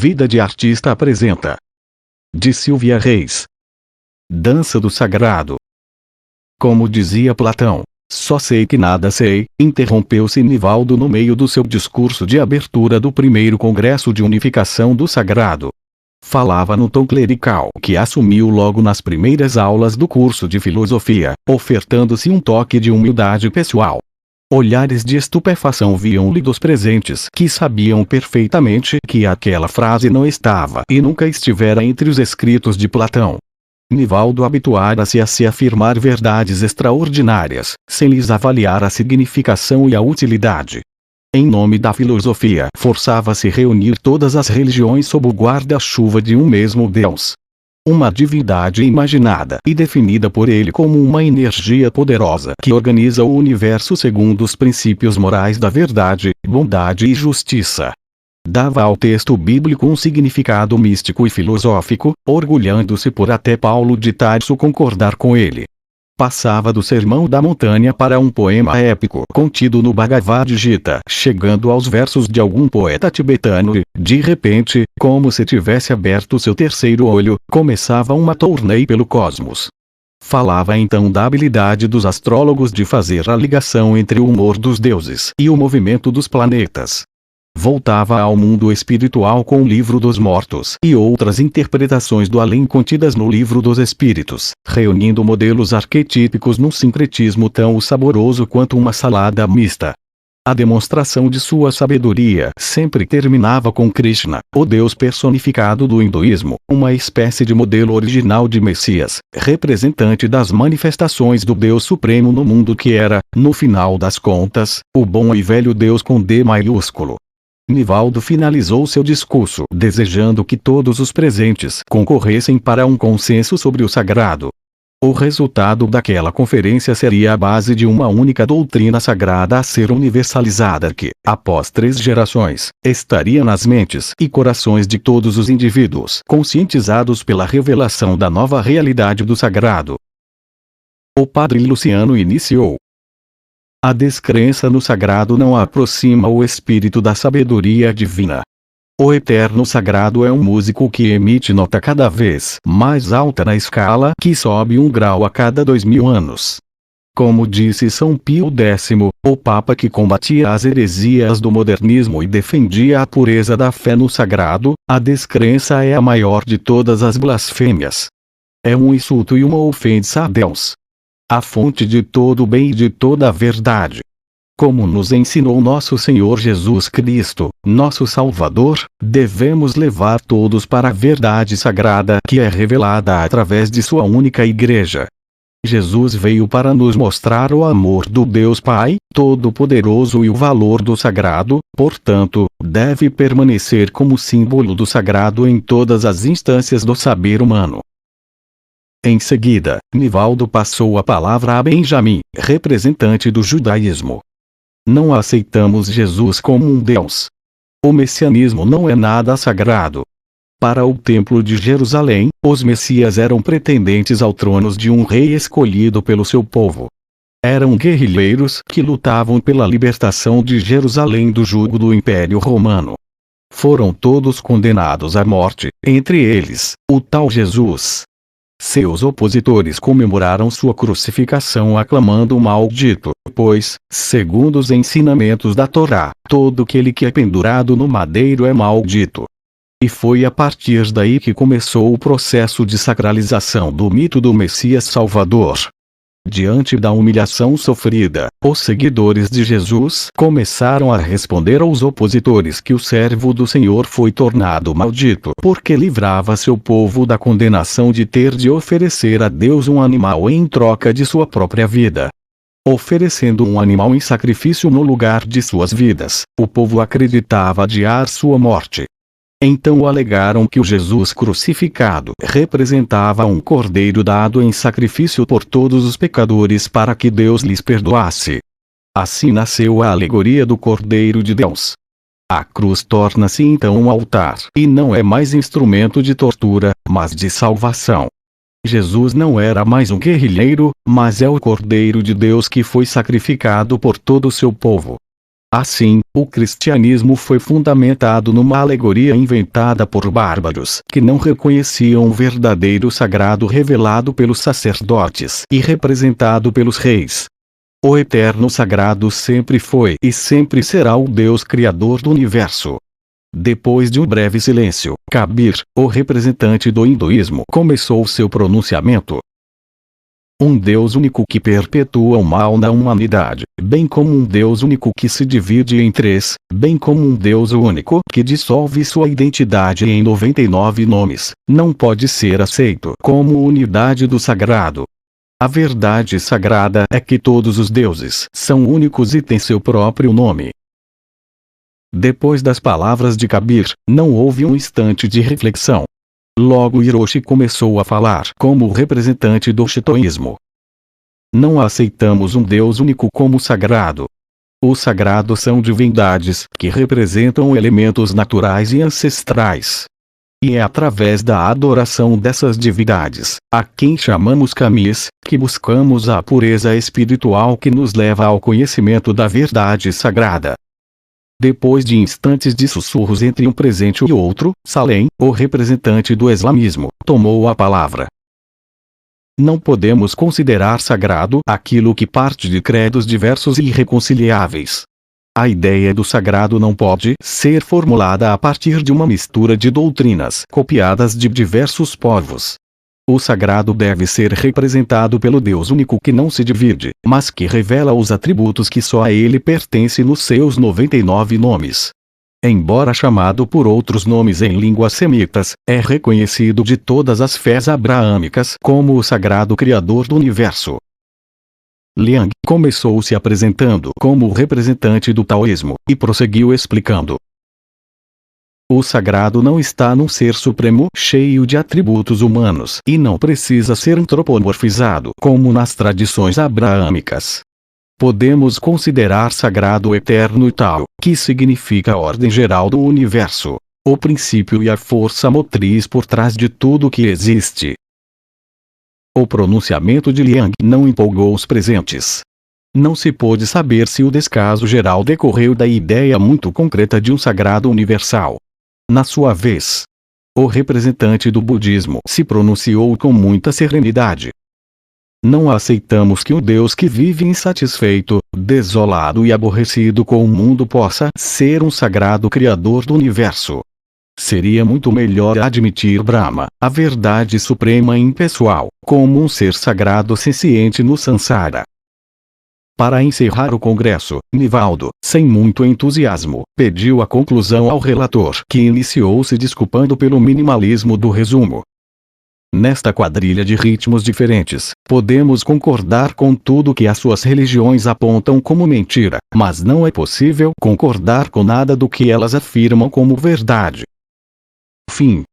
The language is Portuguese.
Vida de artista apresenta. De Silvia Reis. Dança do Sagrado. Como dizia Platão, só sei que nada sei, interrompeu-se Nivaldo no meio do seu discurso de abertura do primeiro Congresso de Unificação do Sagrado. Falava no tom clerical que assumiu logo nas primeiras aulas do curso de filosofia, ofertando-se um toque de humildade pessoal. Olhares de estupefação viam-lhe dos presentes que sabiam perfeitamente que aquela frase não estava e nunca estivera entre os escritos de Platão. Nivaldo habituara-se a se afirmar verdades extraordinárias, sem lhes avaliar a significação e a utilidade. Em nome da filosofia, forçava-se reunir todas as religiões sob o guarda-chuva de um mesmo Deus. Uma divindade imaginada e definida por ele como uma energia poderosa que organiza o universo segundo os princípios morais da verdade, bondade e justiça. Dava ao texto bíblico um significado místico e filosófico, orgulhando-se por até Paulo de Tarso concordar com ele. Passava do Sermão da Montanha para um poema épico contido no Bhagavad Gita, chegando aos versos de algum poeta tibetano e, de repente, como se tivesse aberto seu terceiro olho, começava uma turnê pelo cosmos. Falava então da habilidade dos astrólogos de fazer a ligação entre o humor dos deuses e o movimento dos planetas. Voltava ao mundo espiritual com o Livro dos Mortos e outras interpretações do além contidas no Livro dos Espíritos, reunindo modelos arquetípicos num sincretismo tão saboroso quanto uma salada mista. A demonstração de sua sabedoria sempre terminava com Krishna, o Deus personificado do hinduísmo, uma espécie de modelo original de Messias, representante das manifestações do Deus Supremo no mundo que era, no final das contas, o bom e velho Deus com D maiúsculo. Nivaldo finalizou seu discurso desejando que todos os presentes concorressem para um consenso sobre o sagrado. O resultado daquela conferência seria a base de uma única doutrina sagrada a ser universalizada que, após 3 gerações, estaria nas mentes e corações de todos os indivíduos conscientizados pela revelação da nova realidade do sagrado. O padre Luciano iniciou. A descrença no sagrado não aproxima o espírito da sabedoria divina. O eterno sagrado é um músico que emite nota cada vez mais alta na escala que sobe 1 grau a cada 2000 anos. Como disse São Pio X, o Papa que combatia as heresias do modernismo e defendia a pureza da fé no sagrado, a descrença é a maior de todas as blasfêmias. É um insulto e uma ofensa a Deus, a fonte de todo o bem e de toda a verdade. Como nos ensinou nosso Senhor Jesus Cristo, nosso Salvador, devemos levar todos para a verdade sagrada que é revelada através de sua única Igreja. Jesus veio para nos mostrar o amor do Deus Pai, Todo-Poderoso e o valor do sagrado, portanto, deve permanecer como símbolo do sagrado em todas as instâncias do saber humano. Em seguida, Nivaldo passou a palavra a Benjamin, representante do judaísmo. Não aceitamos Jesus como um Deus. O messianismo não é nada sagrado. Para o Templo de Jerusalém, os messias eram pretendentes ao trono de um rei escolhido pelo seu povo. Eram guerrilheiros que lutavam pela libertação de Jerusalém do jugo do Império Romano. Foram todos condenados à morte, entre eles, o tal Jesus. Seus opositores comemoraram sua crucificação aclamando o maldito, pois, segundo os ensinamentos da Torá, todo aquele que é pendurado no madeiro é maldito. E foi a partir daí que começou o processo de sacralização do mito do Messias Salvador. Diante da humilhação sofrida, os seguidores de Jesus começaram a responder aos opositores que o servo do Senhor foi tornado maldito porque livrava seu povo da condenação de ter de oferecer a Deus um animal em troca de sua própria vida. Oferecendo um animal em sacrifício no lugar de suas vidas, o povo acreditava adiar sua morte. Então alegaram que o Jesus crucificado representava um cordeiro dado em sacrifício por todos os pecadores para que Deus lhes perdoasse. Assim nasceu a alegoria do Cordeiro de Deus. A cruz torna-se então um altar e não é mais instrumento de tortura, mas de salvação. Jesus não era mais um guerrilheiro, mas é o Cordeiro de Deus que foi sacrificado por todo o seu povo. Assim, o cristianismo foi fundamentado numa alegoria inventada por bárbaros que não reconheciam o verdadeiro sagrado revelado pelos sacerdotes e representado pelos reis. O eterno sagrado sempre foi e sempre será o Deus Criador do universo. Depois de um breve silêncio, Kabir, o representante do hinduísmo, começou seu pronunciamento. Um Deus único que perpetua o mal na humanidade, bem como um Deus único que se divide em três, bem como um Deus único que dissolve sua identidade em 99 nomes, não pode ser aceito como unidade do sagrado. A verdade sagrada é que todos os deuses são únicos e têm seu próprio nome. Depois das palavras de Kabir, não houve um instante de reflexão. Logo Hiroshi começou a falar como representante do shintoísmo. Não aceitamos um Deus único como sagrado. Os sagrados são divindades que representam elementos naturais e ancestrais. E é através da adoração dessas divindades, a quem chamamos kamis, que buscamos a pureza espiritual que nos leva ao conhecimento da verdade sagrada. Depois de instantes de sussurros entre um presente e outro, Salem, o representante do islamismo, tomou a palavra. Não podemos considerar sagrado aquilo que parte de credos diversos e irreconciliáveis. A ideia do sagrado não pode ser formulada a partir de uma mistura de doutrinas copiadas de diversos povos. O sagrado deve ser representado pelo Deus único que não se divide, mas que revela os atributos que só a ele pertencem nos seus 99 nomes. Embora chamado por outros nomes em línguas semitas, é reconhecido de todas as fés abraâmicas como o sagrado Criador do universo. Liang começou se apresentando como representante do taoísmo, e prosseguiu explicando. O sagrado não está num ser supremo cheio de atributos humanos e não precisa ser antropomorfizado como nas tradições abraâmicas. Podemos considerar sagrado o eterno e tal, que significa a ordem geral do universo, o princípio e a força motriz por trás de tudo que existe. O pronunciamento de Liang não empolgou os presentes. Não se pôde saber se o descaso geral decorreu da ideia muito concreta de um sagrado universal. Na sua vez, o representante do budismo se pronunciou com muita serenidade. Não aceitamos que um Deus que vive insatisfeito, desolado e aborrecido com o mundo possa ser um sagrado criador do universo. Seria muito melhor admitir Brahma, a verdade suprema e impessoal, como um ser sagrado senciente no Sansara. Para encerrar o congresso, Nivaldo, sem muito entusiasmo, pediu a conclusão ao relator, que iniciou se desculpando pelo minimalismo do resumo. Nesta quadrilha de ritmos diferentes, podemos concordar com tudo que as suas religiões apontam como mentira, mas não é possível concordar com nada do que elas afirmam como verdade. Fim.